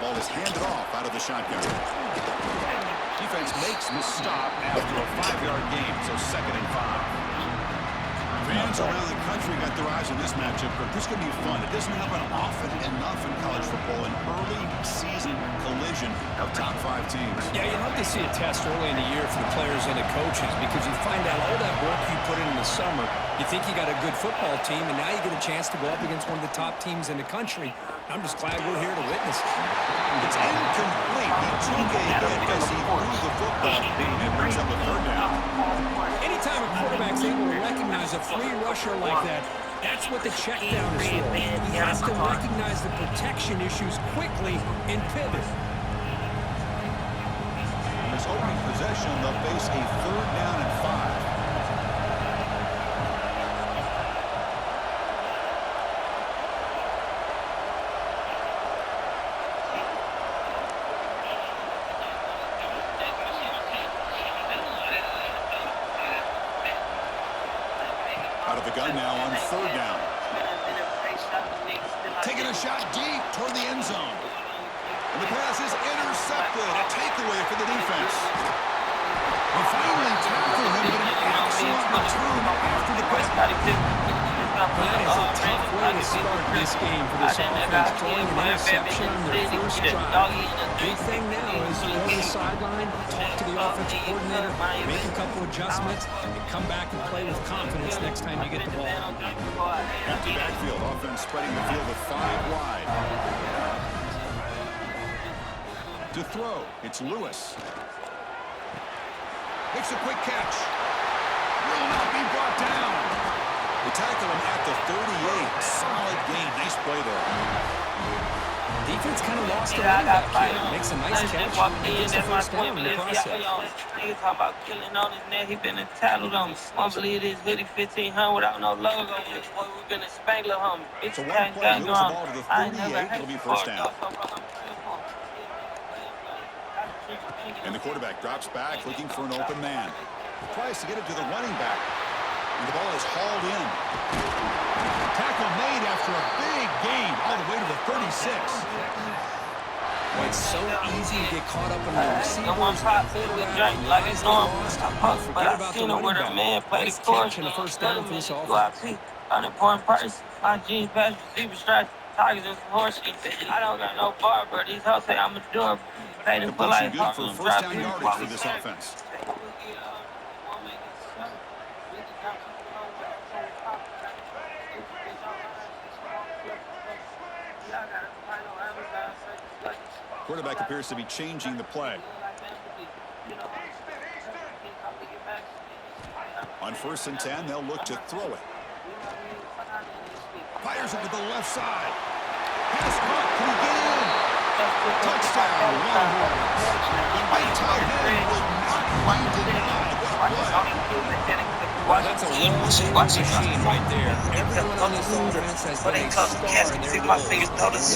ball is handed off out of the shotgun. Defense makes the stop after a 5-yard gain, so 2nd and 5. Fans around the country got their eyes on this matchup, but this is going to be fun. It doesn't happen often enough in college football, an early season collision of top 5 teams. Yeah, you love to see a test early in the year for the players and the coaches because you find out all that work you put in the summer. You think you got a good football team, and now you get a chance to go up against one of the top teams in the country. I'm just glad we're here to witness it. It's incomplete. He took a hit as he threw the football and brings up a 3rd down. Anytime a quarterback's able to recognize a free rusher like that, that's what the check down is for. He has to recognize the protection issues quickly and pivot. His opening possession, they'll face a 3rd down and 5. Out of the gun now on 3rd down. Taking a shot deep toward the end zone. And the pass is intercepted. A takeaway for the defense. They finally tackle him, but an excellent return after the pass. That is a tough way to start this game for this offense, throwing an interception on their first drive. Big thing now is go to the sideline, talk to the offensive coordinator, make a couple adjustments, and come back and play with confidence next time you get the ball. Empty backfield, offense spreading the field with 5 wide. To throw, it's Lewis. Makes a quick catch. Will not be brought down. They tackle him at the 38. Solid gain. Nice play there. Defense kind of lost the running back here. Makes a nice catch. Gets the first down in the process. Niggas talk about killing on his neck. He been entitled on me. I believe this hoodie 1500 without no logo. Boy, we been a Spangler hum. So one play, moves the ball to the 38. It'll be first down. And the quarterback drops back, looking for an open man. Tries to get it to the running back. And the ball is hauled in. Tackle made after a big gain all the way to the 36. Well, it's so easy to get caught up in the receivers, like it's normal. forget about the running back. Nice catch and a first down for this offense. Unimportant parts, my jeans, pass, receiver stripes, tigers, and horse shit. I don't got no bar, but these hoes say I'm a door. Pay them for like good for first down yardage for this offense. Quarterback appears to be changing the play. On 1st and 10, they'll look to throw it. Fires it to the left side. Pass caught. Can he get in? Touchdown. The right tight end will not find denied. Well, that's a well-made machine right there. Everyone on this offense has been a star in their role. Rolling like this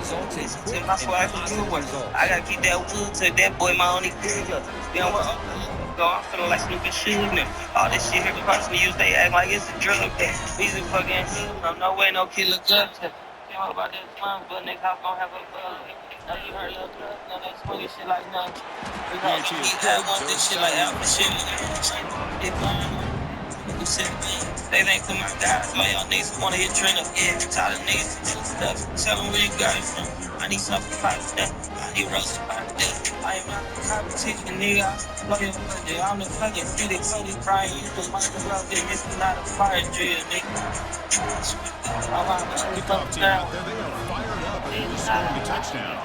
results in quick and positive results. I gotta keep that wood to that boy, my only good. You know what? I'm feeling like Snoop and shooting. All this shit here, constantly use, they act like it's a drug. These are fucking hood. No way, no killer gut. Can't about this fun, but niggas house gon' have a buzz. Now you heard of blood, now they swinging shit like nothing. We gon' keep that one, this shit like alpha shit. They think to my guys, all y'all niggas wanna hit trainer. Yeah, tired of niggas and stuff. Tell them where you got it from. I need something to that. I need roast about that. I am not the competition, nigga. I'm the fucking dude that totally crying. You the Michael Love, this is not a fire drill, nigga. Kickoff team out there, they are fired up and scoring a touchdown.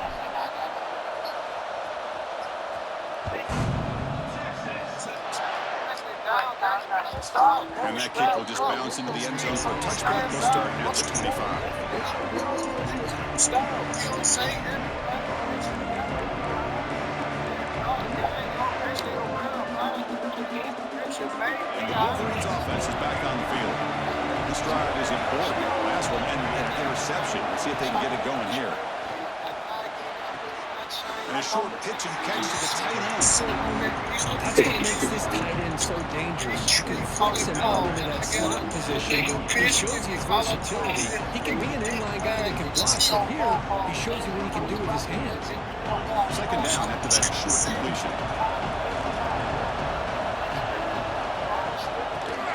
And that kick will just bounce into the end zone for a touchback. They'll start at the 25. And the Wolverines offense is back on the field. This drive is important. Last one ended in an interception. Let's see if they can get it going here. And a short pitch and catch to the tight end. That's what makes this tight end so dangerous. You can flex him out into that slot position. He shows his versatility. He can be an inline guy that can block, but here he shows you what he can do with his hands. Second down after that short completion.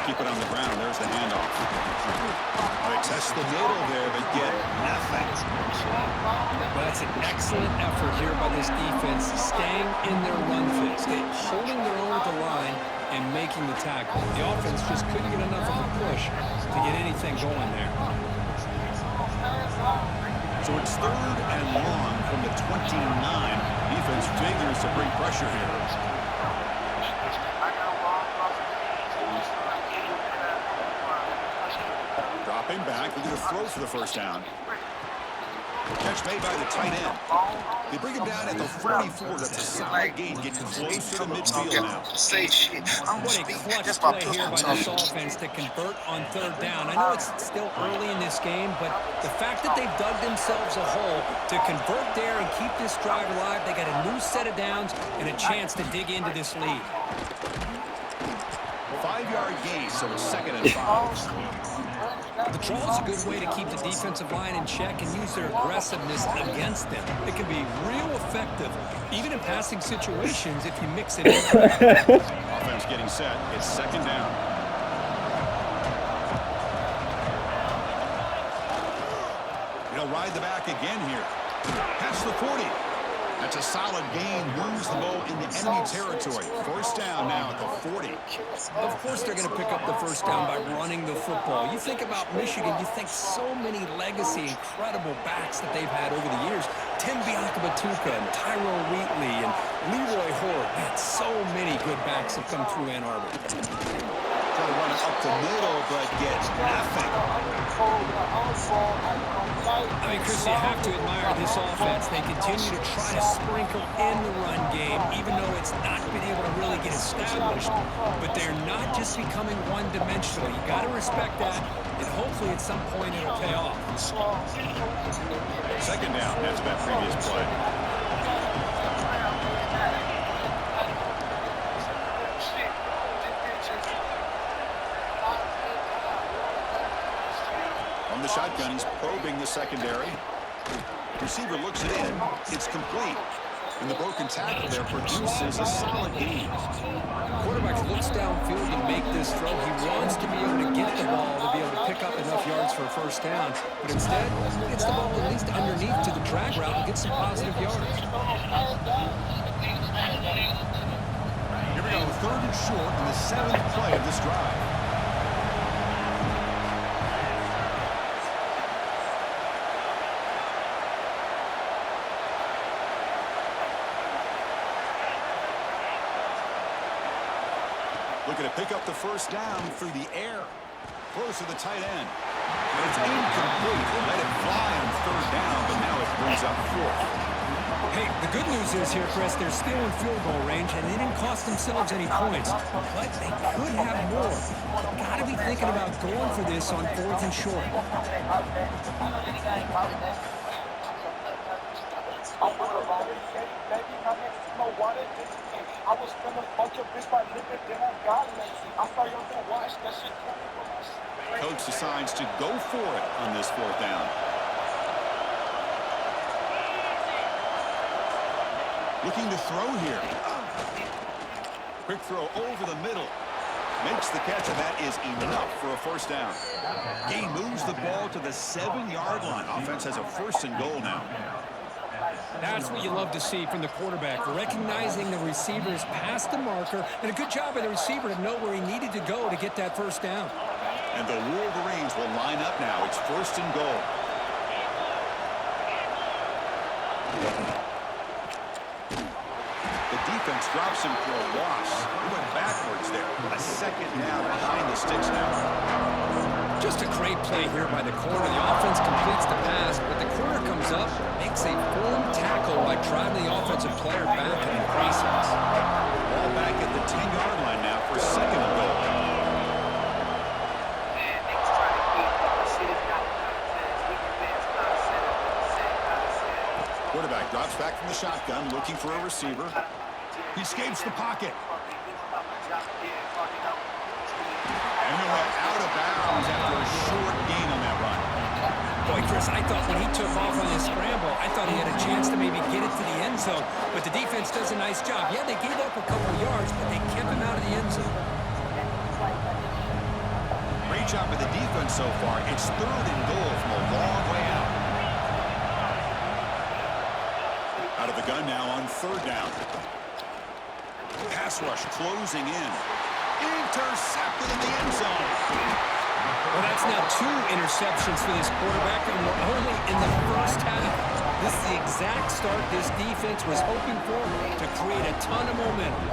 Keep it on the ground. There's the handoff. They test the middle there, but get nothing. Well, that's an excellent effort here by this defense, staying in their run fix, holding their own at the line and making the tackle. The offense just couldn't get enough of a push to get anything going there. So it's 3rd and long from the 29. Defense figures to bring pressure here. Dropping back, looking to throw for the first down. Catch made by the tight end. They bring him down at the 44. That's a solid gain, getting closer to midfield now. What a clutch play here by this offense to convert on 3rd down. I know it's still early in this game, but the fact that they've dug themselves a hole to convert there and keep this drive alive, they got a new set of downs and a chance to dig into this lead. 5-yard gain, so it's 2nd and 5. The draw is a good way to keep the defensive line in check and use their aggressiveness against them. It can be real effective, even in passing situations, if you mix it in. Offense getting set. It's 2nd down. He'll ride the back again here. Past the 40. That's a solid gain. Moves the ball into enemy territory. 1st down now at the 40. Of course they're going to pick up the 1st down by running the football. You think about Michigan, you think so many legacy, incredible backs that they've had over the years. Tim Biakabatuka and Tyrone Wheatley and Leroy Horde. Man, so many good backs have come through Ann Arbor. Try to run it up the middle, but gets nothing. I mean, Chris, you have to admire this offense. They continue to try to sprinkle in the run game, even though it's not been able to really get established. But they're not just becoming one-dimensional. You got to respect that, and hopefully at some point it'll pay off. 2nd down. That's that previous play. On the shotgun, he's probing the secondary. Receiver looks it in. It's complete. And the broken tackle there produces a solid gain. Quarterback looks downfield to make this throw. He wants to be able to get the ball to be able to pick up enough yards for a 1st down. But instead, he gets the ball at least underneath to the drag route and gets some positive yards. Here we go. 3rd and short in the 7th play of this drive. Looking to pick up the 1st down through the air. Close to the tight end. And it's incomplete. They let it fly on 3rd down, but now it brings up 4th. Hey, the good news is here, Chris, they're still in field goal range, and they didn't cost themselves any points. But they could have more. Got to be thinking about going for this on 4th and short. I was spending a bunch of bits by living, then I got lazy. I started to watch that shit coming from my street. Coach decides to go for it on this 4th down. Looking to throw here. Quick throw over the middle. Makes the catch, and that is enough for a 1st down. Gain moves the ball to the 7-yard line. Offense has a 1st and goal now. That's what you love to see from the quarterback, recognizing the receivers past the marker, and a good job by the receiver to know where he needed to go to get that 1st down. And the Wolverines will line up now. It's 1st and goal. The defense drops him for a loss. He went backwards there. A 2nd down behind the sticks now. Just a great play here by the corner. The offense completes the pass, but the corner comes up, makes a firm tackle by driving the offensive player back and embracing us. Ball back at the 10-yard line now for 2nd and goal. Quarterback drops back from the shotgun, looking for a receiver. He escapes the pocket. And they're out of bounds after a short gain on that run. Boy, Chris, I thought when he took off on his scramble, I thought he had a chance to maybe get it to the end zone. But the defense does a nice job. Yeah, they gave up a couple yards, but they kept him out of the end zone. Great job by the defense so far. It's 3rd and goal from a long way out. Out of the gun now on 3rd down. Pass rush closing in. Intercepted in the end zone. Well, that's now 2 interceptions for this quarterback, and we're only in the first half. This is the exact start this defense was hoping for to create a ton of momentum.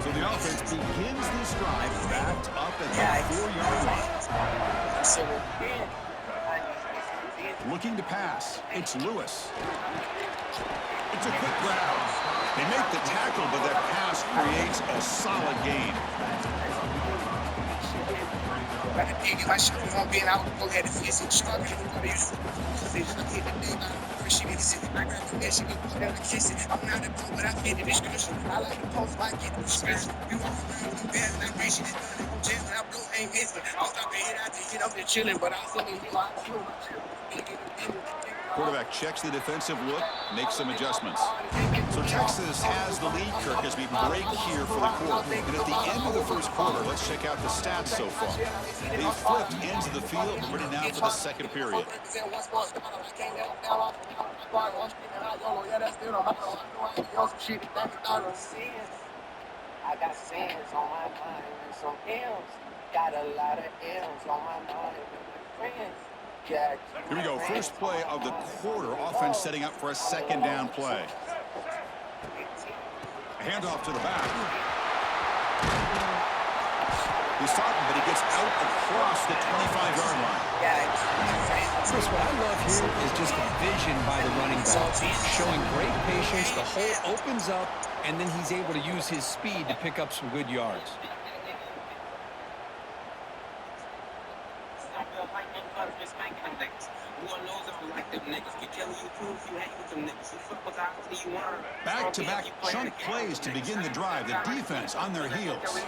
So the offense begins this drive backed up at the 4-yard line. Looking to pass. It's Lewis. It's a quick grab. They make the tackle, but that pass creates a solid gain. Quarterback checks the defensive look, makes some adjustments. So Texas has the lead, Kirk, as we break here for the quarter. And at the end of the first quarter, let's check out the stats so far. They've flipped ends of the field, ready now for the second period. I got sins on my mind and some M's. Got a lot of M's on my mind and my friends. Here we go. First play of the quarter. Offense setting up for a 2nd down play. Handoff to the back. He's stopping, but he gets out across the 25-yard line. Chris, what I love here is just the vision by the running back. Showing great patience. The hole opens up, and then he's able to use his speed to pick up some good yards. Back-to-back chunk plays to begin the drive. The defense on their heels.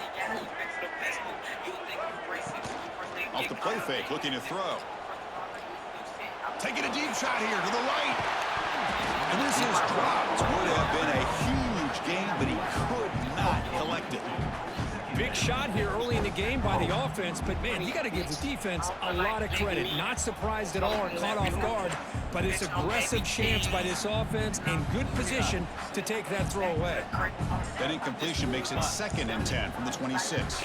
Off the play fake, looking to throw. Taking a deep shot here to the right. And this is dropped. Would have been a huge gain, but he could not collect it. Big shot here early in the game by the offense, but, man, you got to give the defense a lot of credit. Not surprised at all or caught off guard, but it's aggressive chance by this offense in good position to take that throw away. That incompletion makes it 2nd and 10 from the 26.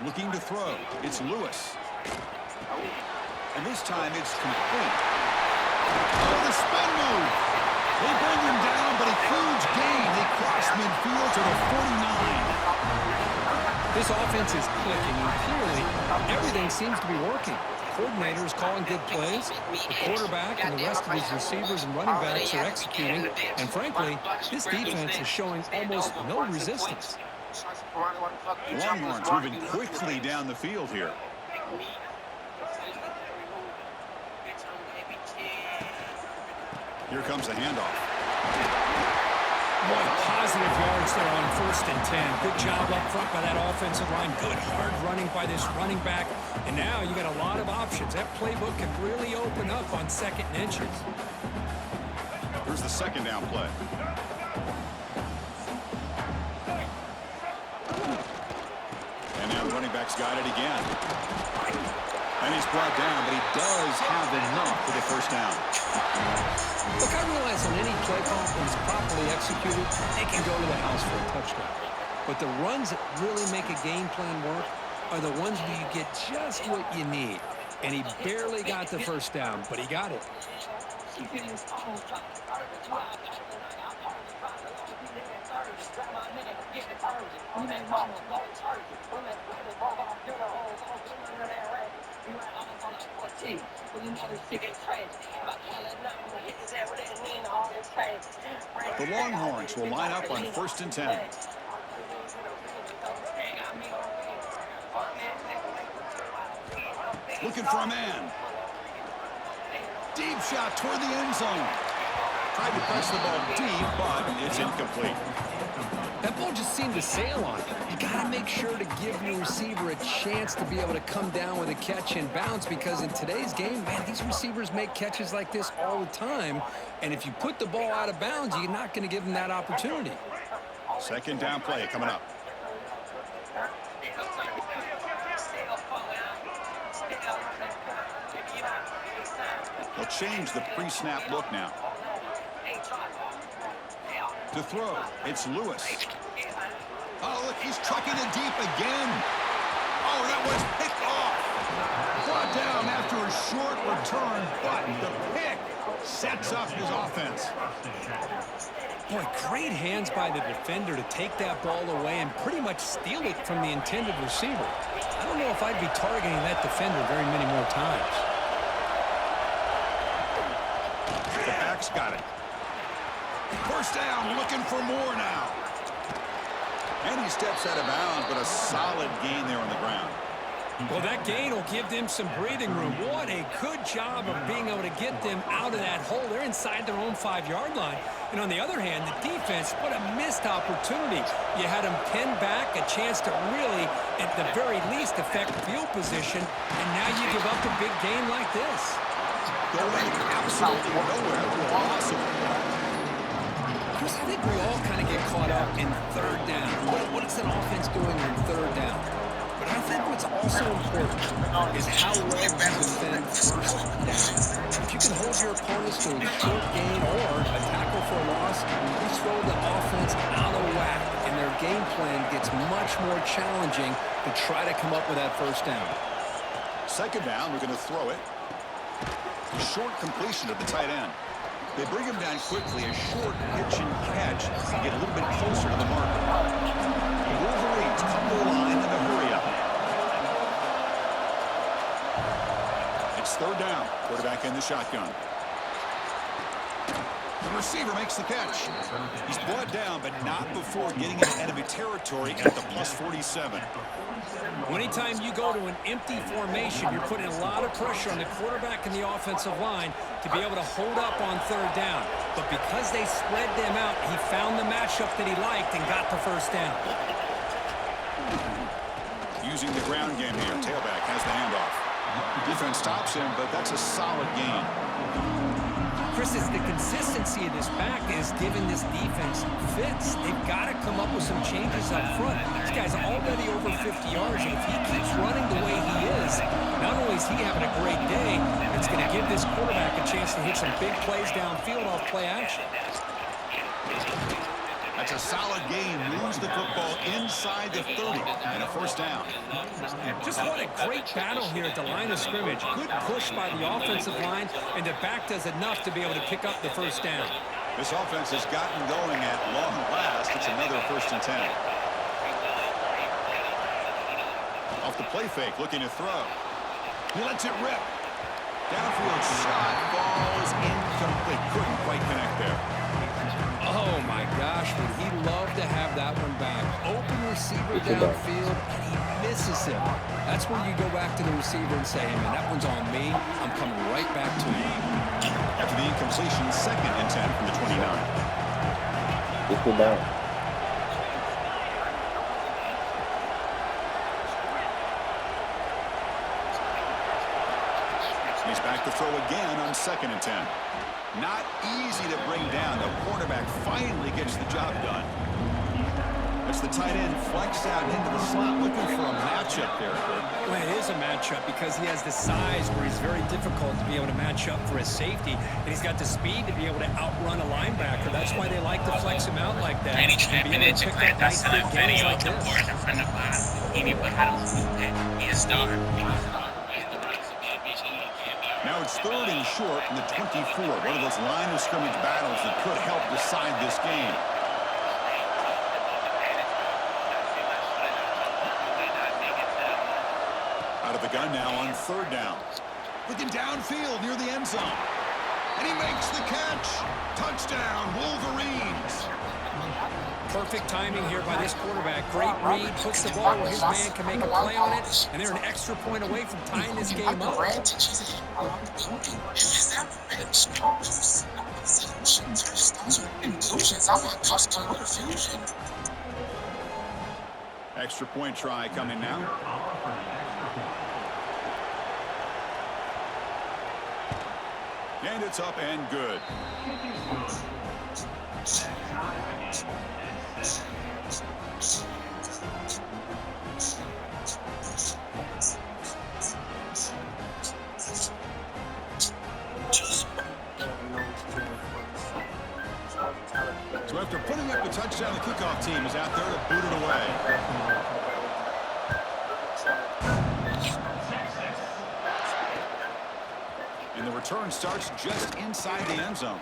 Looking to throw. It's Lewis. And this time it's complete. Oh, the spin move. They bring him down, but a huge gain. They cross midfield to the 49. This offense is clicking, and clearly everything seems to be working. The coordinator is calling good plays. The quarterback and the rest of his receivers and running backs are executing. And frankly, this defense is showing almost no resistance. Longhorns moving quickly down the field here. Here comes the handoff. Boy, positive yards there on 1st and 10. Good job up front by that offensive line. Good hard running by this running back. And now you got a lot of options. That playbook can really open up on 2nd and inches. Here's the 2nd down play. And now the running back's got it again. And he's brought down, but he does have enough for the 1st down. Look, I realize on any play call, when it's properly executed, they can go to the house for a touchdown. But the runs that really make a game plan work are the ones where you get just what you need. And he barely got the 1st down, but he got it. The Longhorns will line up on 1st and 10. Looking for a man. Deep shot toward the end zone. Tried to press the ball deep, but it's incomplete. That ball just seemed to sail on it. You got to make sure to give your receiver a chance to be able to come down with a catch and bounce, because in today's game, man, these receivers make catches like this all the time. And if you put the ball out of bounds, you're not going to give them that opportunity. 2nd down play coming up. They'll change the pre-snap look now. To throw, it's Lewis. Oh, look, he's trucking it deep again. Oh, that was picked off. Brought down after a short return, but the pick sets up his offense. Boy, great hands by the defender to take that ball away and pretty much steal it from the intended receiver. I don't know if I'd be targeting that defender very many more times. The back's got it. 1st down, looking for more now. And he steps out of bounds, but a solid gain there on the ground. Well, that gain will give them some breathing room. What a good job of being able to get them out of that hole. They're inside their own 5-yard line. And on the other hand, the defense, what a missed opportunity. You had them pinned back, a chance to really, at the very least, affect field position. And now you give up a big gain like this. Going absolutely nowhere. Awesome. Chris, I think we all kind of get caught up in 3rd down. What is that offense doing on 3rd down? But I think what's also important is how well you defend 1st down. If you can hold your opponents to a short gain or a tackle for a loss, you throw the offense out of whack, and their game plan gets much more challenging to try to come up with that 1st down. 2nd down, we're going to throw it. A short completion of the tight end. They bring him down quickly, a short pitch and catch to get a little bit closer to the marker. The Wolverines come to the line in a hurry up. It's 3rd down. Quarterback in the shotgun. The receiver makes the catch. He's brought down, but not before getting into enemy territory at the +47. Anytime you go to an empty formation, you're putting a lot of pressure on the quarterback and the offensive line to be able to hold up on 3rd down. But because they spread them out, he found the matchup that he liked and got the 1st down. Using the ground game here. Tailback has the handoff. Defense stops him, but that's a solid gain. Chris, it's the consistency of this back is giving this defense fits. They've got to come up with some changes up front. This guy's already over 50 yards, and if he keeps running the way he is, not only is he having a great day, it's going to give this quarterback a chance to hit some big plays downfield off play action. That's a solid gain. Moves the football inside the 30 and a 1st down. Just what a great battle here at the line of scrimmage. Good push by the offensive line, and the back does enough to be able to pick up the 1st down. This offense has gotten going at long last. It's another 1st and 10. Off the play fake, looking to throw. He lets it rip. Downfield shot, ball is incomplete. Couldn't quite connect there. Oh, my gosh, would he love to have that one back. Open receiver downfield, and he misses him. That's where you go back to the receiver and say, hey, man, that one's on me. I'm coming right back to you. After the incompletion, 2nd and 10 from the 29. Good down. He's back to throw again on 2nd and 10. Not easy to bring down. The quarterback finally gets the job done. As the tight end flex out into the slot, looking for a matchup there. Well, it is a matchup because he has the size where he's very difficult to be able to match up for his safety, and he's got the speed to be able to outrun a linebacker. That's why they like to flex him out like that. And be able to pick up nice big gains like this. Now it's 3rd and short from the 24. One of those line of scrimmage battles that could help decide this game. Out of the gun now on 3rd down. Looking downfield near the end zone. And he makes the catch. Touchdown, Wolverines. Perfect timing here by this quarterback. Great read, puts the ball where his man can make a play on it, and they're an extra point away from tying this game up. Extra point try coming now. And it's up and good. So after putting up the touchdown, the kickoff team is out there to boot it away. And the return starts just inside the end zone.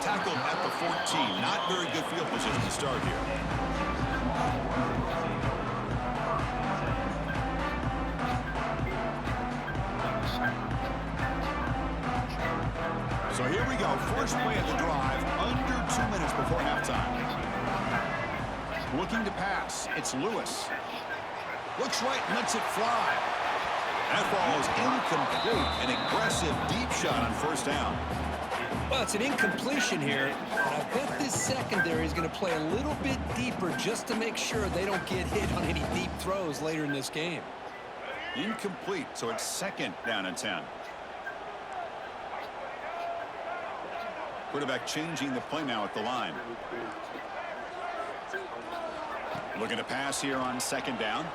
Tackled at the 14. Not very good field position to start here. So here we go. First play of the drive. Under 2 minutes before halftime. Looking to pass. It's Lewis. Looks right and lets it fly. That ball is incomplete. An aggressive deep shot on first down. Well, it's an incompletion here, but I bet this secondary is going to play a little bit deeper just to make sure they don't get hit on any deep throws later in this game. Incomplete, so it's second down and 10. Quarterback changing the play now at the line. Looking to pass here on second down.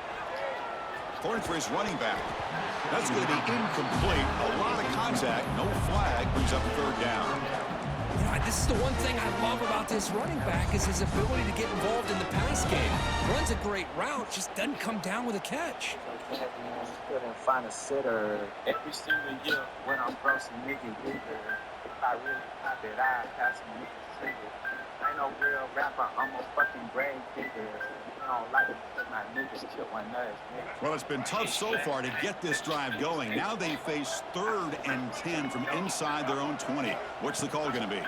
Throwing for his running back. That's going to be incomplete. A lot of contact. No flag. Brings up third down. You know, this is the one thing I love about this running back is his ability to get involved in the pass game. Runs a great route, just doesn't come down with a catch. Couldn't find a sitter every single year when I'm crossing nigga bigger. If I really pop it, I pass me nigga trigger. Ain't no real rapper, I'm a fucking grave digger. I don't like it because my niggas kill one nose. Well, it's been tough so far to get this drive going. Now they face 3rd and 10 from inside their own 20. What's the call going to be?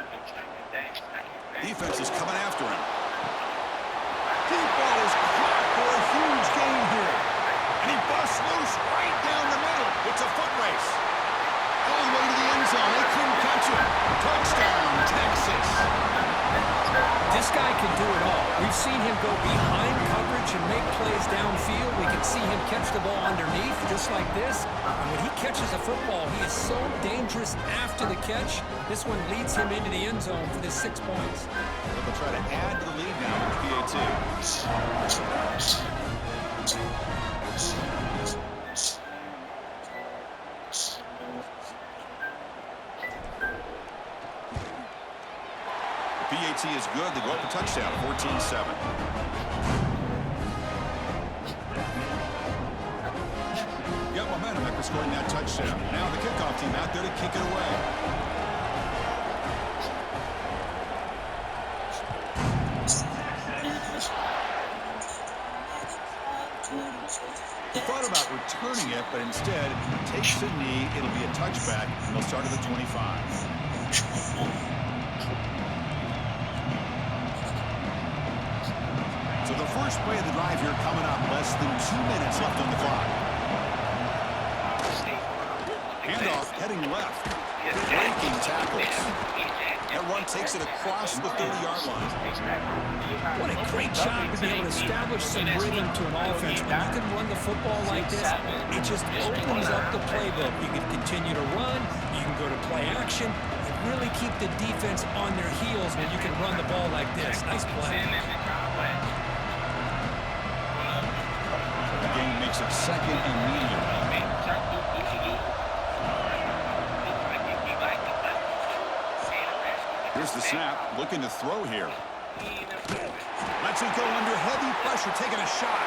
Defense is coming after him. Deep ball is caught for a huge gain here. And he busts loose right down the middle. It's a foot race. All the way to the end zone. They couldn't catch him. Touchdown, Texas. This guy can do it all. We've seen him go behind coverage and make plays downfield. We can see him catch the ball underneath, just like this. And when he catches a football, he is so dangerous after the catch. This one leads him into the end zone for the 6 points. They'll try to add to the lead now with PAT. PAT is good. They go up a touchdown, 14-7. Got momentum after scoring that touchdown. Now the kickoff team out there to kick it away. He thought about returning it, but instead takes a knee. It'll be a touchback, and they'll start at the 25. So the first play of the drive here coming up. Less than 2 minutes left on the clock. Handoff heading left. Breaking tackles. That run takes it across the 30-yard line. What a great job to be able to establish some rhythm to an offense. When you can run the football like this, it just opens up the playbook. You can continue to run. You can go to play action. And really keep the defense on their heels when you can run the ball like this. Nice play. The game makes it second and medium. Here's the snap, looking to throw here. Lets it go under heavy pressure, taking a shot.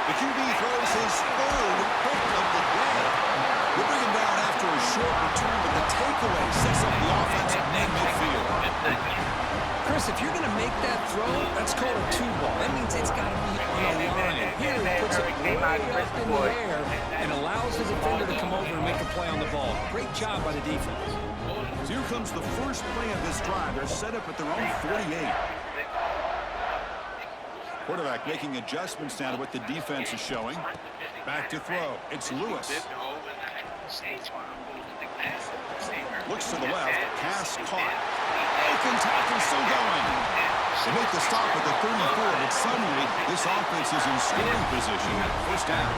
The QB throws his 3rd pick of the day. We'll bring him down after a short return, but the takeaway sets up the offense at midfield. Chris, if you're going to make that throw, that's called a two ball. That means it's got to be on a line. Here, he puts it way up in the air and allows the defender to come over and make a play on the ball. Great job by the defense. So here comes the first play of this drive. They're set up at their own 48. Quarterback making adjustments now to what the defense is showing. Back to throw. It's Lewis. Looks to the left. Pass caught. Open tackle still going. They make the stop at the 34, but suddenly this offense is in scoring position. First down.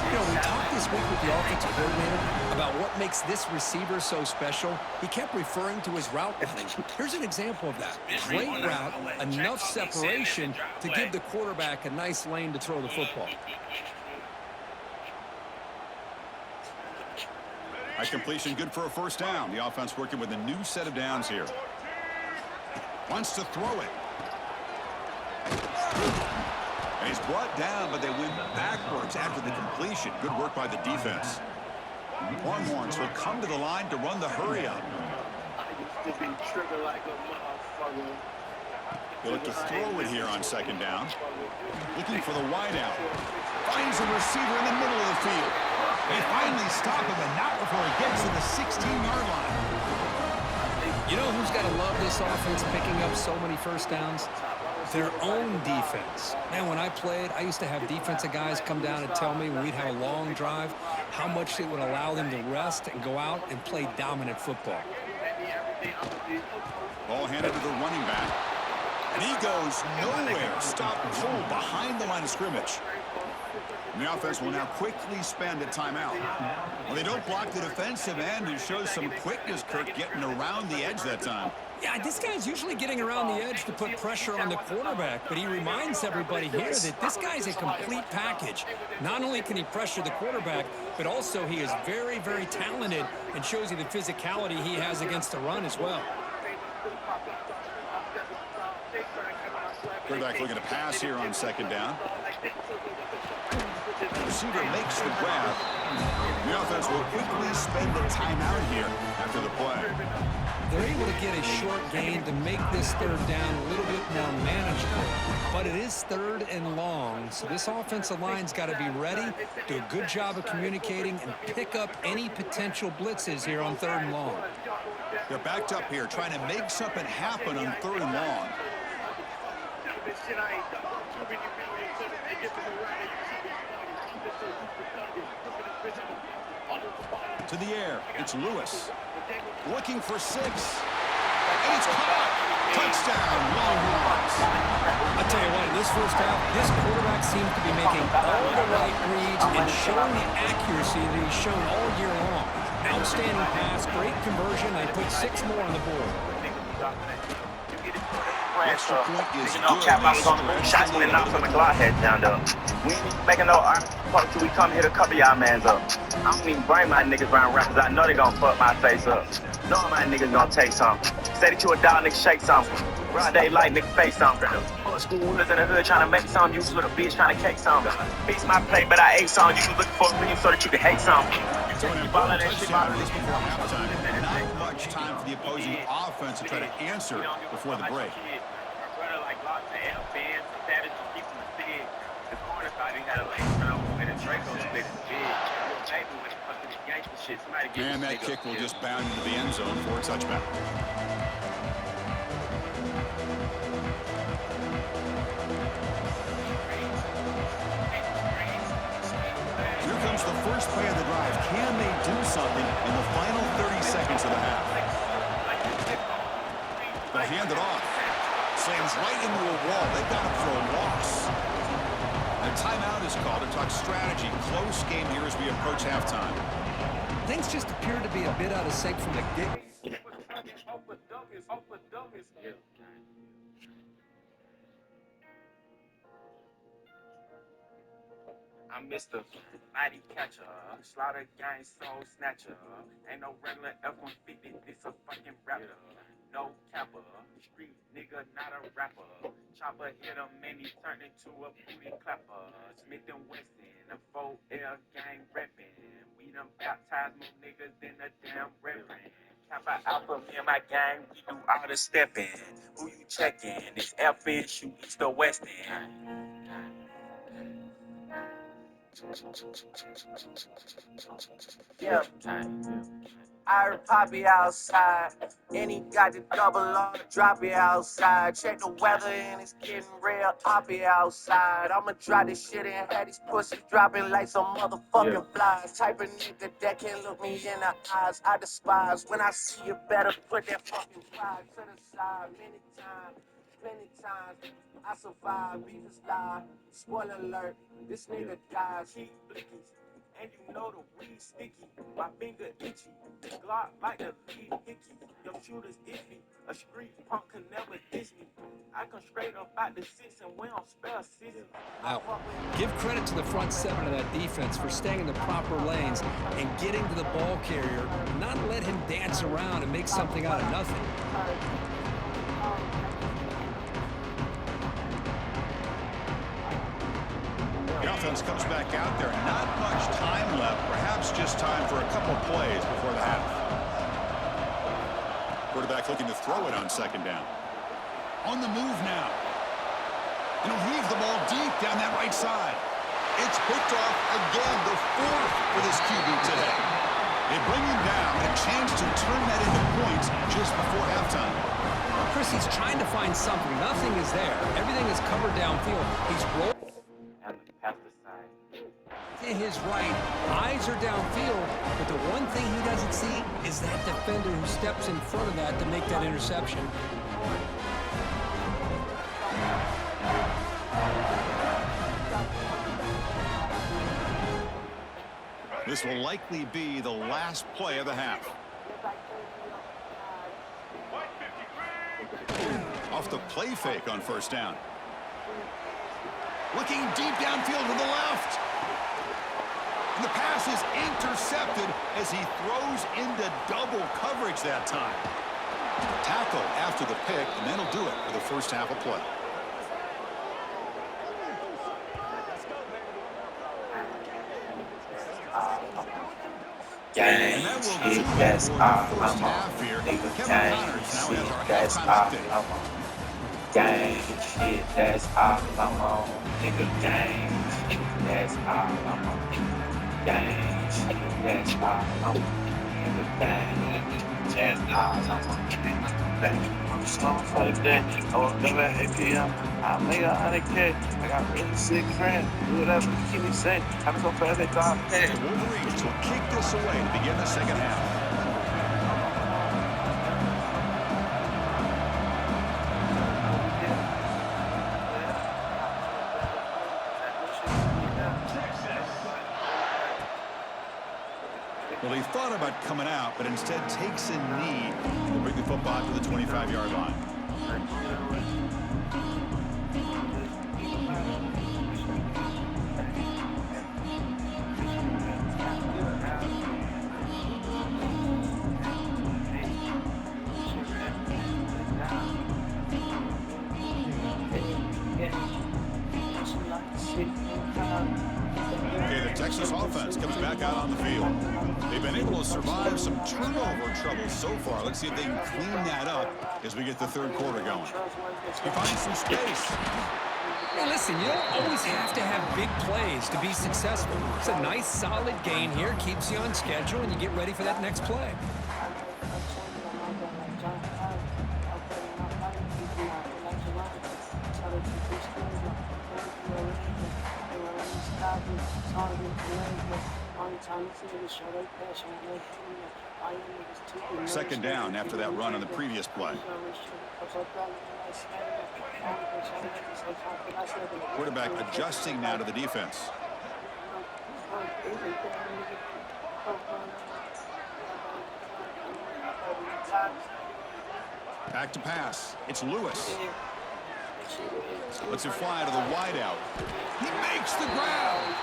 You know, we talked this week with the offensive coordinator about what makes this receiver so special. He kept referring to his route running. Here's an example of that. Great route, enough separation to give the quarterback a nice lane to throw the football. High completion, good for a first down. The offense working with a new set of downs here. Wants to throw it. And he's brought down, but they went backwards after the completion. Good work by the defense. Longhorns will come to the line to run the hurry up. They look to throw it here on second down. Looking for the wideout. Finds a receiver in the middle of the field. They finally stop him, and not before he gets to the 16-yard line. You know who's got to love this offense picking up so many first downs? Their own defense. Man, when I played, I used to have defensive guys come down and tell me when we'd have a long drive how much it would allow them to rest and go out and play dominant football. Ball handed to the running back. And he goes nowhere. Stop cold behind the line of scrimmage. And the offense will now quickly spend a timeout. Well, they don't block the defensive end and shows some quickness, Kirk, getting around the edge that time. Yeah, this guy's usually getting around the edge to put pressure on the quarterback, but he reminds everybody here that this guy's a complete package. Not only can he pressure the quarterback, but also he is very, very talented and shows you the physicality he has against the run as well. Quarterback looking to pass here on second down. Receiver makes the grab. The offense will quickly spend the timeout here after the play. They're able to get a short gain to make this third down a little bit more manageable. But it is third and long, so this offensive line's got to be ready, do a good job of communicating, and pick up any potential blitzes here on third and long. They're backed up here, trying to make something happen on third and long. To the air, it's Lewis. Looking for 6. And it's caught. Touchdown, Longhorns. I tell you what, in this first half, this quarterback seems to be making all the right reads and showing the accuracy that he's shown all year long. Outstanding pass, great conversion. They put 6 more on the board. Extra point is You know, cap, I was on the move. Shots went out from the Glock head down there. We ain't making no fuck till we come here to cover y'all mans up. I don't even bring my niggas around rap, cause I know they gon' fuck my face up. Know my niggas gon' take some. Say that you a dog, nigga, shake some. Broad daylight, nigga, face some. Schoolers in the hood trying to make some. You was with a bitch trying to cake some. Beats my plate, but I ate some. You was looking for a million so that you could hate some. So an important touchdown just before halftime. Not much time for the opposing offense to try to answer before the break. And that kick will just bound into the end zone for a touchback. Here comes the first play of the drive. Can they do something in the final 30 seconds of the half? They'll hand it off. Slams right into a wall. They've got him for a loss. A timeout is called to talk strategy. Close game here as we approach halftime. Things just appear to be a bit out of sync from the get. I'm Mr. Mighty Catcher, Slaughter Gang Soul Snatcher. Ain't no regular F-150, this a fucking rapper. No capper, street nigga, not a rapper. Chopper hit him and he turned into a booty clapper. Smith and Wesson, a 4L gang reppin'. We done baptized more niggas than a damn reverend. Kappa Alpha, me and my gang, we do all the stepping. Who you checking? It's FN, shoot east or west end. Yeah. I Poppy outside, and he got the double R, drop it outside. Check the weather and it's getting real, Poppy outside. I'ma drop this shit and have these pussies dropping like some motherfucking flies. Type of nigga that can look me in the eyes, I despise. When I see you, better put that fucking pride to the side. Many times, I survived, beef is live. Spoiler alert, this nigga dies, he blickies. And you know the weed sticky, my finger itchy. The Glock like the lead hickey. Your shooter's iffy, a street punk can never diss me. I come straight up out the six and we don't spell sissy. Now, give credit to the front seven of that defense for staying in the proper lanes and getting to the ball carrier, not let him dance around and make something out of nothing. The offense comes back out there. Not much time left. Perhaps just time for a couple plays before the half. Quarterback looking to throw it on second down. On the move now. And he'll heave the ball deep down that right side. It's picked off again, the fourth for this QB today. They bring him down, a chance to turn that into points just before halftime. Chris, he's trying to find something. Nothing is there. Everything is covered downfield. He's rolling to his right. Eyes are downfield, but the one thing he doesn't see is that defender who steps in front of that to make that interception. This will likely be the last play of the half. Off the play fake on first down. Looking deep downfield to the left. And the pass is intercepted as he throws into double coverage that time. Tackle after the pick, and that'll do it for the first half of play. Gang, shit, that's all I'm on. Nigga, gang, shit, that's all I'm on. Gang, shit, that's all I'm on. Nigga, gang, shit, that's all I'm on. Gang, shit, that's all I'm on. Nigga, gang, that's all I'm on. I'm strong for the day. I woke up at 8 p.m. I made 100K. I got really sick friends. Do whatever you keep me safe. I'm so fast they thought I'm dead. The Wolverines will kick this away to begin the second half. Well, he thought about coming out, but instead takes a knee to bring the football to the 25-yard line. Okay, the Texas offense comes back out on the field. They've been able to survive some turnover trouble so far. Let's see if they can clean that up as we get the third quarter going. He finds some space. Hey, listen, you don't always have to have big plays to be successful. It's a nice, solid gain here. Keeps you on schedule, and you get ready for that next play. Second down after that run on the previous play. Quarterback adjusting now to the defense. Back to pass. It's Lewis. Lets it fly to the wideout. He makes the ground.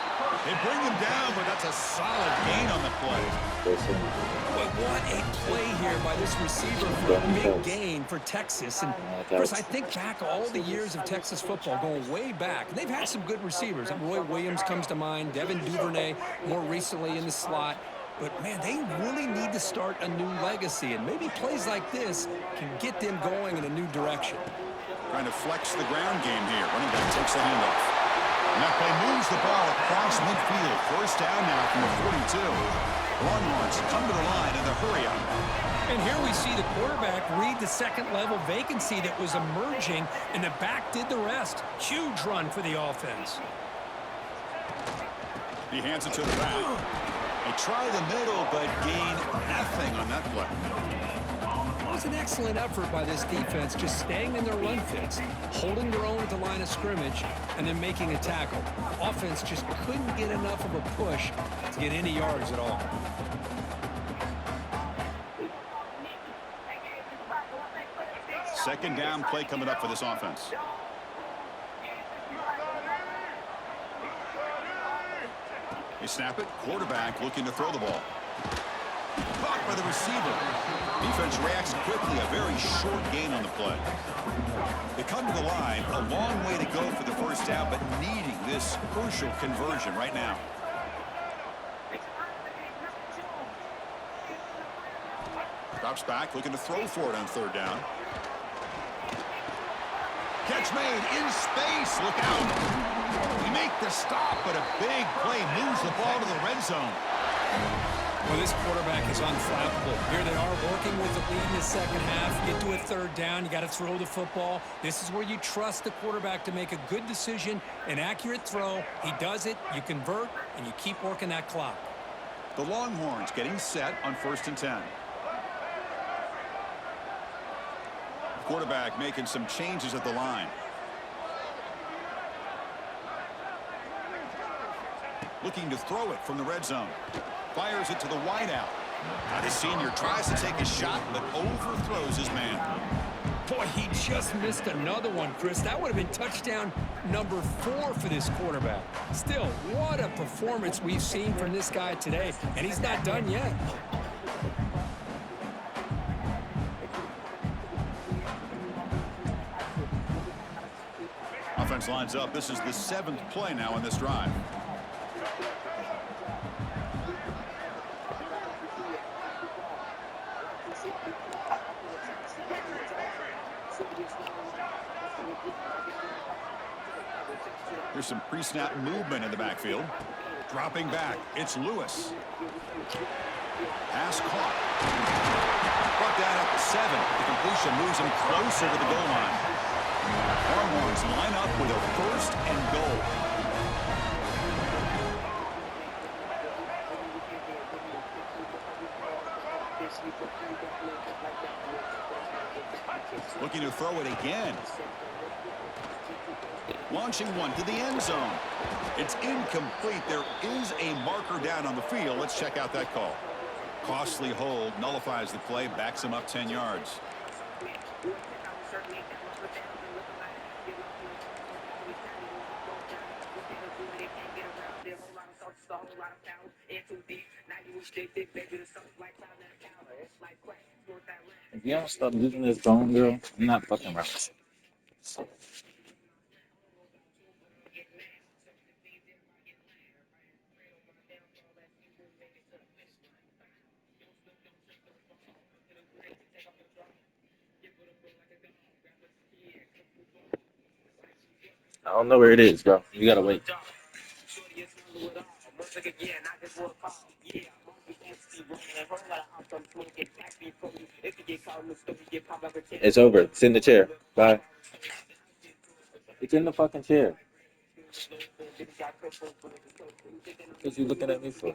They bring him down, but that's a solid gain on the play. But what a play here by this receiver for a big gain for Texas. And, Chris, I think back all the years of Texas football, going way back. And they've had some good receivers. Roy Williams comes to mind, Devin Duvernay more recently in the slot. but, man, they really need to start a new legacy, and maybe plays like this can get them going in a new direction. Trying to flex the ground game here. Running back takes the handoff. And that play moves the ball across midfield. First down now from the 42. Longhorns come to the line in the hurry up. And here we see the quarterback read the second-level vacancy that was emerging, and the back did the rest. Huge run for the offense. He hands it to the back. They try the middle, but gain nothing on that play. It was an excellent effort by this defense, just staying in their run fits, holding their own at the line of scrimmage, and then making a tackle. Offense just couldn't get enough of a push to get any yards at all. Second down play coming up for this offense. They snap it. Quarterback looking to throw the ball. Caught by the receiver. Defense reacts quickly. A very short gain on the play. They come to the line. A long way to go for the first down, but needing this crucial conversion right now. Drops back, looking to throw for it on third down. Catch made in space. Look out. We make the stop, but a big play moves the ball to the red zone. Well, this quarterback is unflappable. Here they are working with the lead in the second half. Get to a third down, you got to throw the football. This is where you trust the quarterback to make a good decision, an accurate throw. He does it, you convert, and you keep working that clock. The Longhorns getting set on 1st and 10. Quarterback making some changes at the line. Looking to throw it from the red zone. Fires it to the wideout. Now the senior tries to take a shot, but overthrows his man. Boy, he just missed another one, Chris. That would have been touchdown number 4 for this quarterback. Still, what a performance we've seen from this guy today, and he's not done yet. Offense lines up. This is the 7th play now in this drive. There's some pre-snap movement in the backfield. Dropping back, it's Lewis. Pass caught. Brought down at the 7. The completion moves him closer to the goal line. Longhorns line up with a 1st and goal. Looking to throw it again. Launching one to the end zone. It's incomplete. There is a marker down on the field. Let's check out that call. Costly hold, nullifies the play, backs him up 10 yards. If you don't stop using this bone, girl, I'm not fucking around. I don't know where it is, bro. You gotta wait. It's over. It's in the chair. Bye. It's in the fucking chair. What you looking at me for?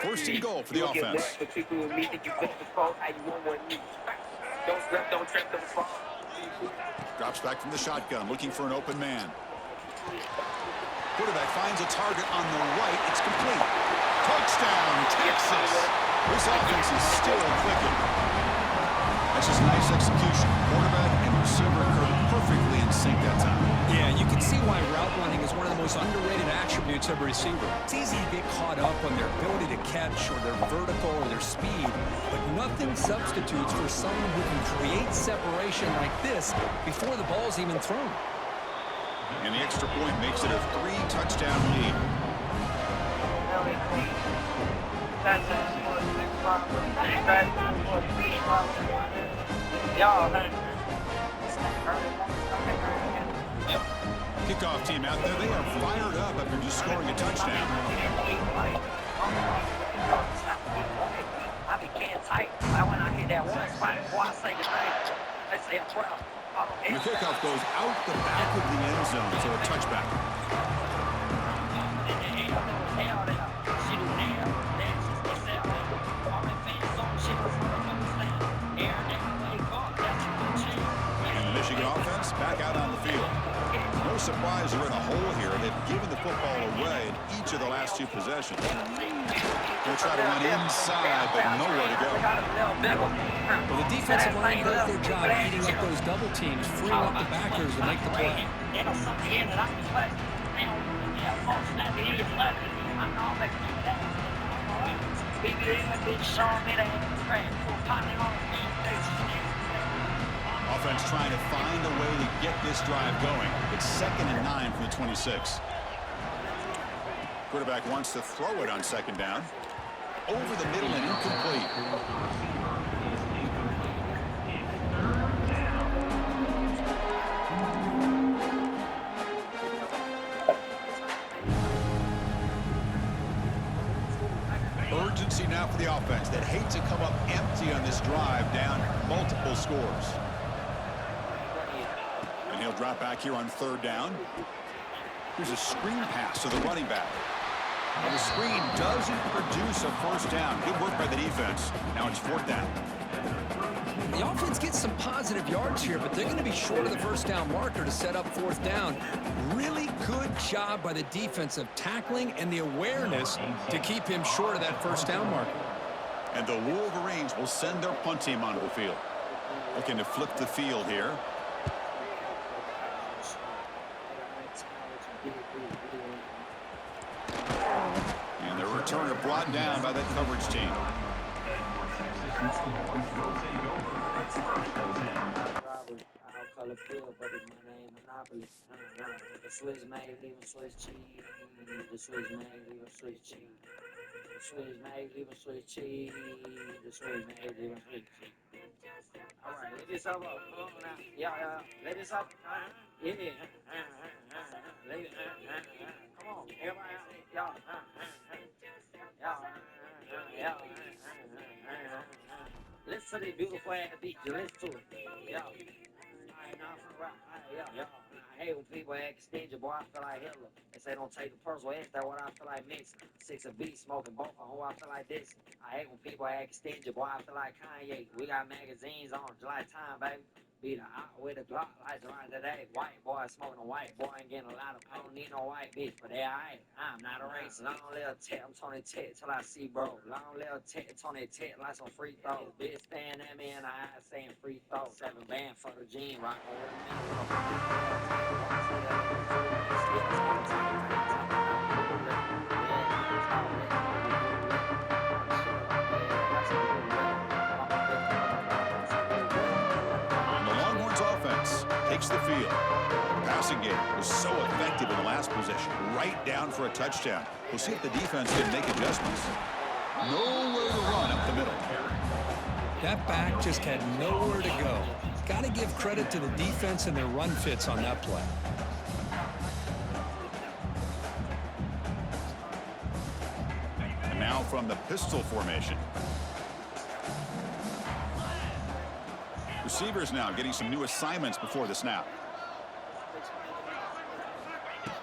First and goal for the offense. Drops back from the shotgun, looking for an open man. Quarterback finds a target on the right. It's complete. Touchdown, Texas. This offense is still clicking. That's just nice execution. Quarterback and receiver perfectly in sync that time. Yeah, you can can see why route running is one of the most underrated attributes of a receiver. It's easy to get caught up on their ability to catch or their vertical or their speed, but nothing substitutes for someone who can create separation like this before the ball's even thrown. And the extra point makes it a 3-touchdown lead. Kickoff team out there, they are fired up after just scoring a touchdown. I began tight. When I hit that one spot, before I say goodnight, they say I'm 12. And the kickoff goes out the back of the end zone for a touchback. And the Michigan offense back out on the field. No surprise they're in a hole here. They've given the football away in each of the last 2 possessions. They'll try to run inside, but nowhere to go. Well, the defensive line does their job eating up those double teams, freeing up the backers to make the play. Offense trying to find a way to get this drive going. It's 2nd and 9 from the 26. Quarterback wants to throw it on 2nd down. Over the middle and incomplete. Urgency now for the offense that hate to come up empty on this drive, down multiple scores. And he'll drop back here on 3rd down. Here's a screen pass to the running back. And the screen doesn't produce a 1st down. Good work by the defense. Now it's 4th down. The offense gets some positive yards here, but they're going to be short of the 1st down marker to set up 4th down. Really good job by the defense of tackling and the awareness to keep him short of that 1st down marker. And the Wolverines will send their punt team onto the field. Looking to flip the field here. And the returner brought down by that coverage team. The Swiss made, leaving Swiss cheese. The Swiss made, leaving Swiss cheese. The Swiss made, leaving Swiss cheese. The Swiss made, leaving Swiss cheese. All right, let this up. Yeah, let this up. Yeah. Come on, everybody. Y'all. Listen to the beautiful ass beat. You listen to it. Yeah. I hate when people act stingy, boy. I feel like Hitler. They say don't take the personal. That's what I feel like mixing. 6 of B smoking both of who I feel like this. I hate when people act stingy, boy. I feel like Kanye. We got magazines on July time, baby. Be the out with a Glock like July today. White boy smoking a white boy and getting a lot of I don't need no white bitch, but they alright. I'm not a racist. Long live Tet, I'm Tony Tet till I see bro. Long live Tet, Tony Tet like some free throws. Bitch staring at me in the eye saying free throws. 7 band for the jean rockin' with takes the field. The passing game was so effective in the last possession, right down for a touchdown. We'll see if the defense can make adjustments. Nowhere to run up the middle. That back just had nowhere to go. Got to give credit to the defense and their run fits on that play. And now from the pistol formation. Receivers now getting some new assignments before the snap.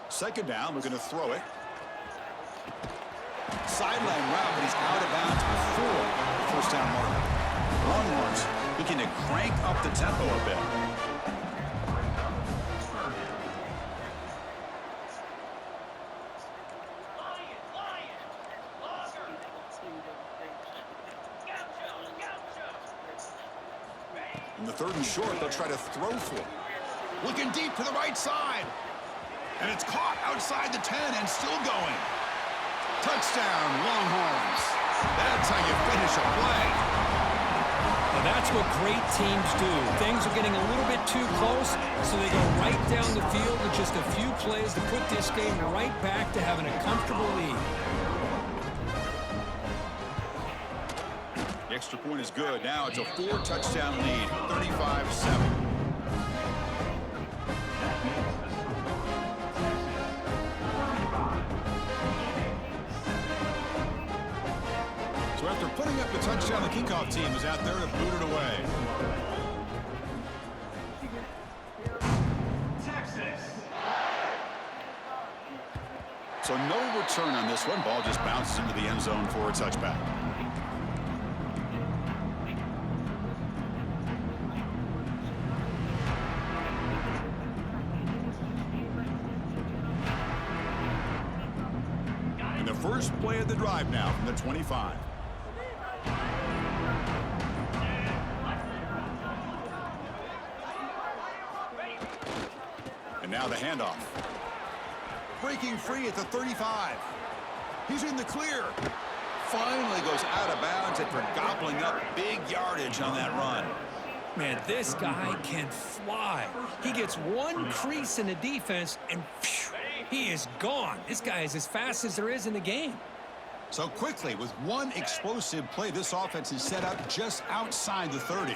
2nd down, we're going to throw it. Sideline route, but he's out of bounds before the 1st down marker. Longhorns looking to crank up the tempo a bit. In the 3rd and short, they'll try to throw for it. Looking deep to the right side. And it's caught outside the 10 and still going. Touchdown, Longhorns. That's how you finish a play. Well, that's what great teams do. Things are getting a little bit too close, so they go right down the field with just a few plays to put this game right back to having a comfortable lead. The extra point is good. Now it's a 4-touchdown lead, 35-7. So after putting up the touchdown, the kickoff team is out there to boot it away. So no return on this one. Ball just bounces into the end zone for a touchback. And the first play of the drive now from the 25. And now the handoff. Breaking free at the 35. He's in the clear. Finally goes out of bounds after gobbling up big yardage on that run. Man, this guy can fly. He gets one crease in the defense, and phew, he is gone. This guy is as fast as there is in the game. So quickly, with one explosive play, this offense is set up just outside the 30.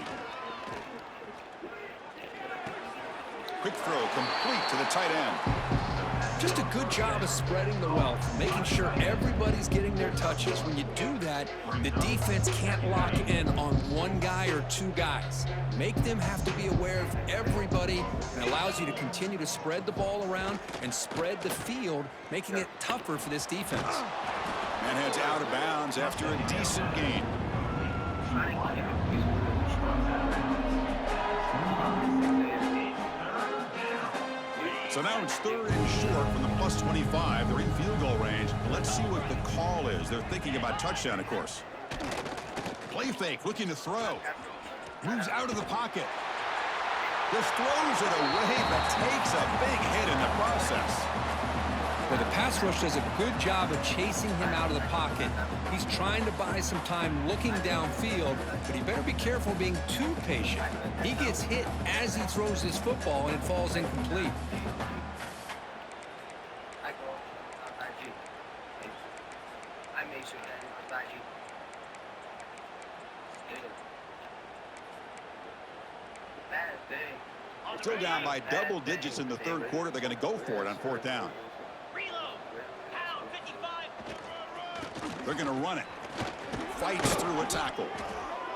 Quick throw complete to the tight end. Just a good job of spreading the wealth, making sure everybody's getting their touches. When you do that, the defense can't lock in on one guy or two guys. Make them have to be aware of everybody, and allows you to continue to spread the ball around and spread the field, making it tougher for this defense. And heads out of bounds after a decent gain. So now it's 3rd and short from the plus 25. They're in field goal range. Let's see what the call is. They're thinking about touchdown, of course. Play fake, looking to throw. Moves out of the pocket. Just throws it away, but takes a big hit in the process. Well, the pass rush does a good job of chasing him out of the pocket. He's trying to buy some time looking downfield, but he better be careful being too patient. He gets hit as he throws his football, and it falls incomplete. Still down by double digits in the 3rd quarter. They're going to go for it on 4th down. They're going to run it. Fights through a tackle.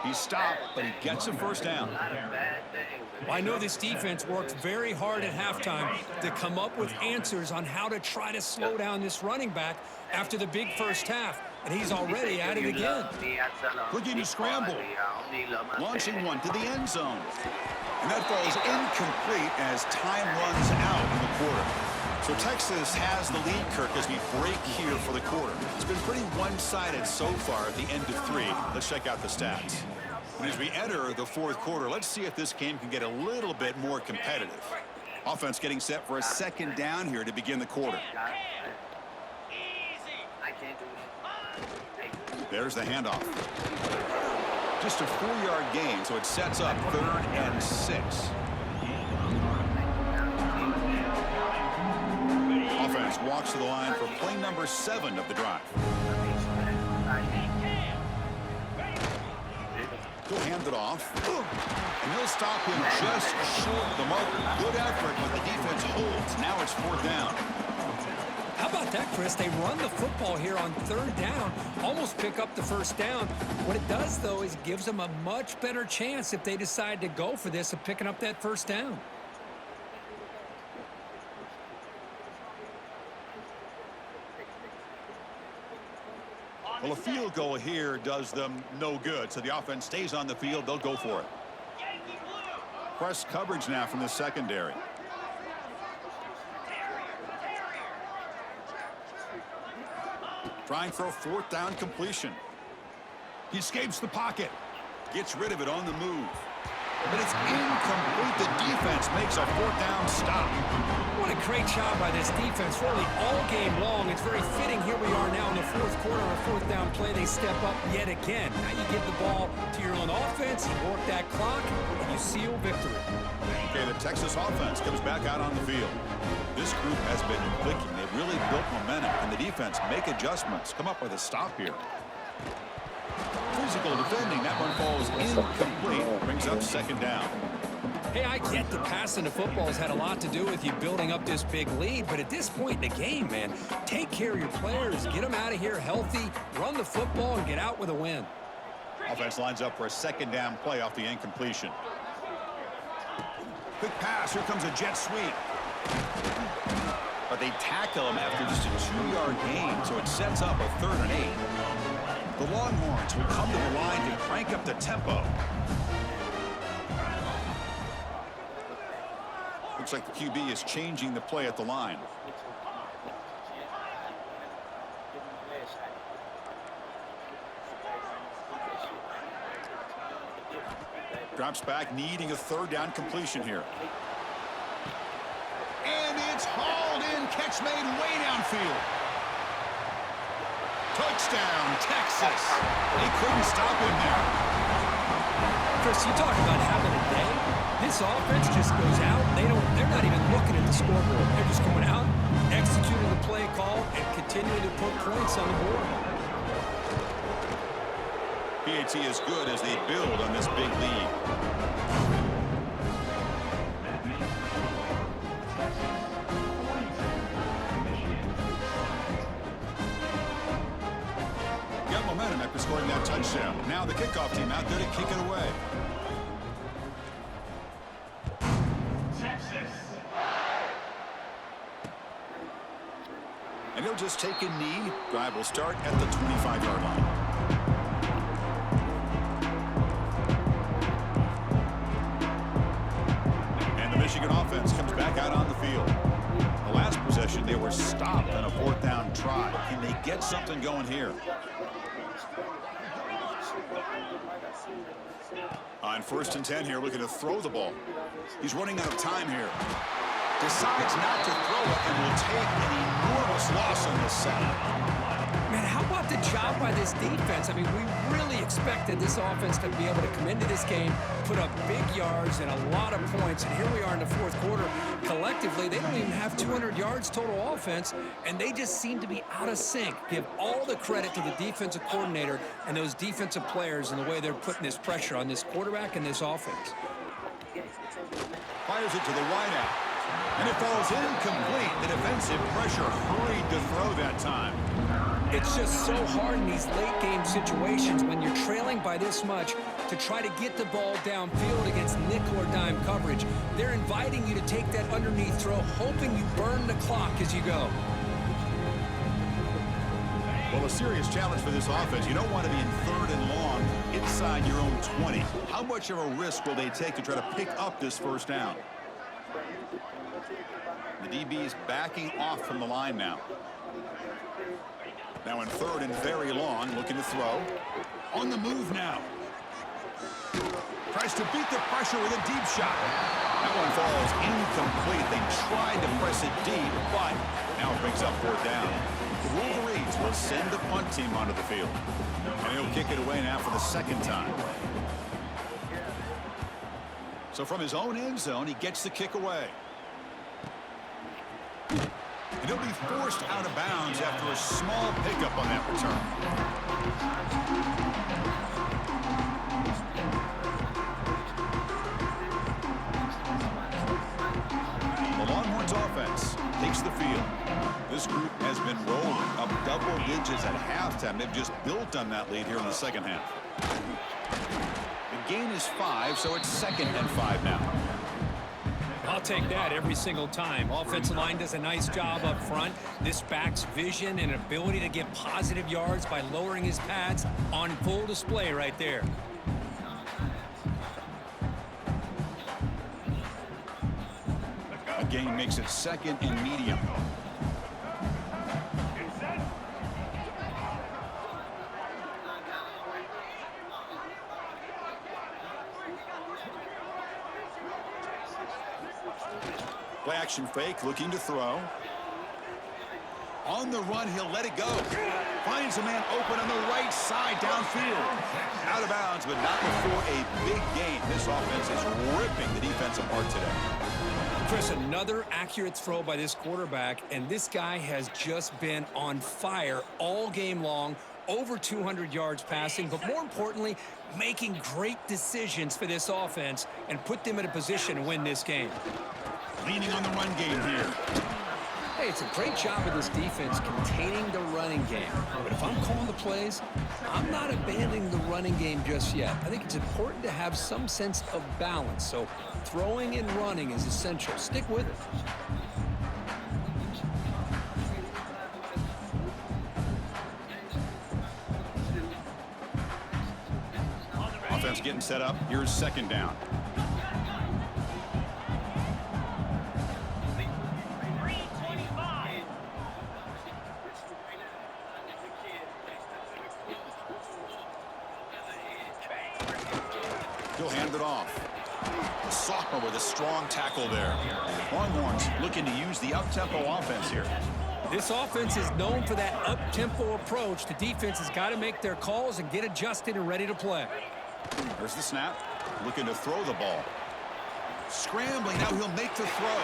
He's stopped, but he gets a 1st down. Well, I know this defense worked very hard at halftime to come up with answers on how to try to slow down this running back after the big first half, and he's already at it again. Looking to scramble. Launching one to the end zone. And that falls incomplete as time runs out in the quarter. So Texas has the lead, Kirk, as we break here for the quarter. It's been pretty one-sided so far at the end of 3. Let's check out the stats. And as we enter the 4th quarter, let's see if this game can get a little bit more competitive. Offense getting set for a 2nd down here to begin the quarter. There's the handoff. Just a 4-yard gain, so it sets up 3rd and 6. Offense walks to the line for play number 7 of the drive. He'll hand it off. And he'll stop him just short of the marker. Good effort, but the defense holds. Now it's 4th down. How about that, Chris? They run the football here on 3rd down, almost pick up the 1st down. What it does, though, is it gives them a much better chance if they decide to go for this of picking up that 1st down. Well, a field goal here does them no good, so the offense stays on the field. They'll go for it. Press coverage now from the secondary. Trying for a 4th down completion. He escapes the pocket. Gets rid of it on the move. But it's incomplete. The defense makes a 4th down stop. What a great job by this defense really all game long. It's very fitting. Here we are now in the fourth quarter. On a fourth down play, they step up yet again. Now you give the ball to your own offense, you work that clock, and you seal victory. Okay, the Texas offense comes back out on the field. This group has been clicking. They've really built momentum, and the defense make adjustments. Come up with a stop here. Physical defending. That one falls incomplete. Brings up second down. Hey, I get the passing the football has had a lot to do with you building up this big lead, but at this point in the game, man, take care of your players. Get them out of here healthy, run the football, and get out with a win. Offense lines up for a second down play off the incompletion. Quick pass. Here comes a jet sweep. But they tackle him after just a 2-yard gain, so it sets up a 3rd and 8. The Longhorns will come to the line to crank up the tempo. Looks like the QB is changing the play at the line. Drops back, needing a 3rd down completion here. And it's hauled in. Catch made way downfield. Touchdown, Texas. They couldn't stop him there. Chris, you talk about having a day. This offense just goes out. They're not even looking at the scoreboard. They're just going out, executing the play call, and continuing to put points on the board. PAT is good as they build on this big lead. Got momentum after scoring that touchdown. Now the kickoff team out there to kick it away. And he'll just take a knee. Drive will start at the 25-yard line. And the Michigan offense comes back out on the field. The last possession, they were stopped on a 4th down try. Can they get something going here? On 1st and 10 here, looking to throw the ball. He's running out of time here. Decides not to throw it and will take an enormous loss on this sack. Man, how about the job by this defense? I mean, we really expected this offense to be able to come into this game, put up big yards and a lot of points, and here we are in the fourth quarter. Collectively, they don't even have 200 yards total offense, and they just seem to be out of sync. Give all the credit to the defensive coordinator and those defensive players and the way they're putting this pressure on this quarterback and this offense. Fires it to the wideout. And it falls incomplete. The defensive pressure hurried to throw that time. It's just so hard in these late game situations when you're trailing by this much to try to get the ball downfield against nickel or dime coverage. They're inviting you to take that underneath throw, hoping you burn the clock as you go. Well, a serious challenge for this offense. You don't want to be in 3rd and long inside your own 20. How much of a risk will they take to try to pick up this 1st down? The DB is backing off from the line now. Now in 3rd and very long, looking to throw. On the move now. Tries to beat the pressure with a deep shot. That one falls incomplete. They tried to press it deep, but now it brings up 4th down. The Wolverines will send the punt team onto the field. And he'll kick it away now for the 2nd time. So from his own end zone, he gets the kick away. And he'll be forced out of bounds after a small pickup on that return. The Longhorns offense takes the field. This group has been rolling up double digits at halftime. They've just built on that lead here in the 2nd half. The gain is 5, so it's 2nd and 5 now. I'll take that every single time. Offensive line does a nice job up front. This back's vision and ability to get positive yards by lowering his pads on full display right there. A gain makes it 2nd and medium. Play action Motion fake, looking to throw. On the run, he'll let it go. Finds a man open on the right side downfield. Out of bounds, but not before a big game. This offense is ripping the defense apart today. Chris, another accurate throw by this quarterback, and this guy has just been on fire all game long. Over 200 yards passing, but more importantly, making great decisions for this offense and put them in a position to win this game. Leaning on the run game here. Hey, it's a great job of this defense containing the running game. But if I'm calling the plays, I'm not abandoning the running game just yet. I think it's important to have some sense of balance. So throwing and running is essential. Stick with it. Offense getting set up. Here's second down. He'll hand it off. The sophomore with a strong tackle there. Longhorns looking to use the up-tempo offense here. This offense is known for that up-tempo approach. The defense has got to make their calls and get adjusted and ready to play. There's the snap. Looking to throw the ball. Scrambling. Now he'll make the throw.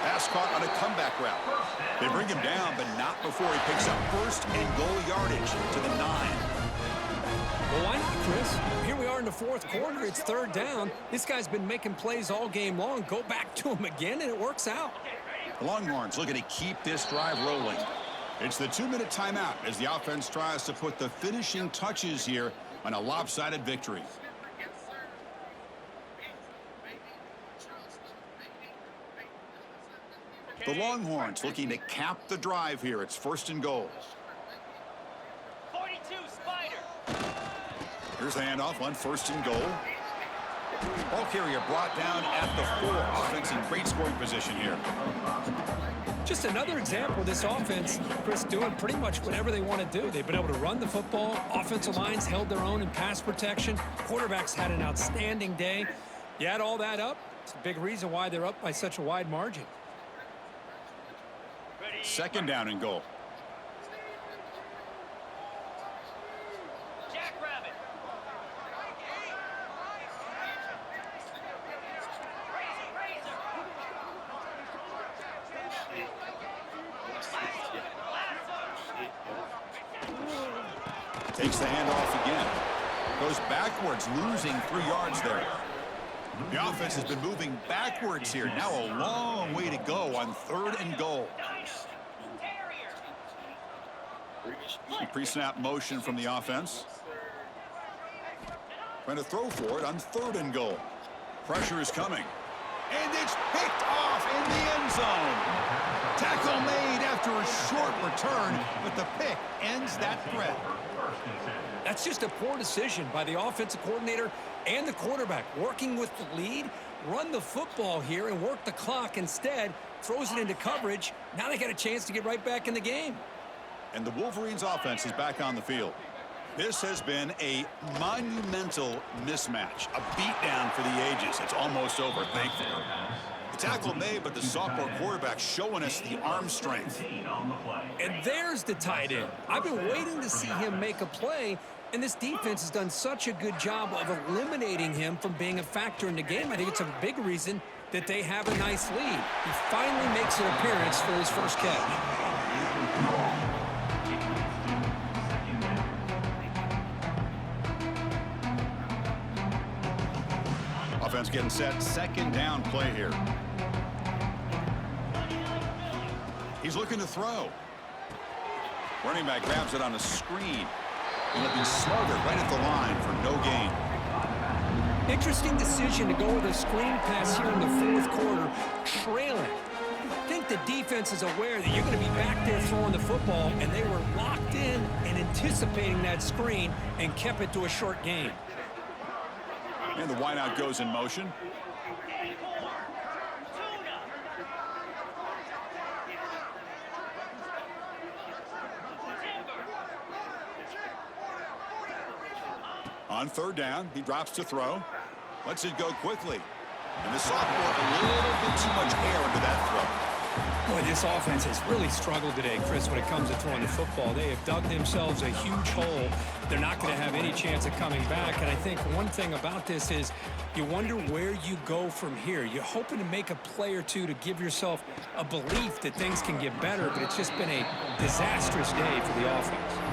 Pass caught on a comeback route. They bring him down, but not before he picks up first and goal yardage to the 9. Well, why not, Chris? Here we are in the fourth quarter. It's third down. This guy's been making plays all game long. Go back to him again, and it works out. The Longhorns looking to keep this drive rolling. It's the 2-minute timeout as the offense tries to put the finishing touches here on a lopsided victory. The Longhorns looking to cap the drive here. It's first and goal. 42 Spider. Here's the handoff on first and goal. Ball carrier brought down at the 4. Offense in great scoring position here. Just another example of this offense, Chris, doing pretty much whatever they want to do. They've been able to run the football. Offensive lines held their own in pass protection. Quarterbacks had an outstanding day. You add all that up, it's a big reason why they're up by such a wide margin. Second down and goal. Jackrabbit. Takes the handoff again. Goes backwards, losing 3 yards there. The offense has been moving backwards here. Now a long way to go on third and goal. Pre-snap motion from the offense. Trying to throw for it on third and goal. Pressure is coming. And it's picked off in the end zone. Tackle made after a short return, but the pick ends that threat. That's just a poor decision by the offensive coordinator and the quarterback. Working with the lead, run the football here and work the clock instead. Throws it into coverage. Now they got a chance to get right back in the game. And the Wolverines offense is back on the field. This has been a monumental mismatch, a beatdown for the ages. It's almost over, thankfully. The tackle made, but the sophomore quarterback showing us the arm strength. And there's the tight end. I've been waiting to see him make a play, and this defense has done such a good job of eliminating him from being a factor in the game. I think it's a big reason that they have a nice lead. He finally makes an appearance for his first catch. Offense getting set. Second down play here. He's looking to throw. Running back grabs it on a screen. And looking smarter right at the line for no gain. Interesting decision to go with a screen pass here in the fourth quarter, trailing. I think the defense is aware that you're going to be back there throwing the football, and they were locked in and anticipating that screen and kept it to a short gain. And the wideout goes in motion. On third down, he drops to throw. Lets it go quickly. And the sophomore, a little bit too much air into that throw. Boy, this offense has really struggled today, Chris, when it comes to throwing the football. They have dug themselves a huge hole. They're not going to have any chance of coming back. And I think one thing about this is you wonder where you go from here. You're hoping to make a play or two to give yourself a belief that things can get better, but it's just been a disastrous day for the offense.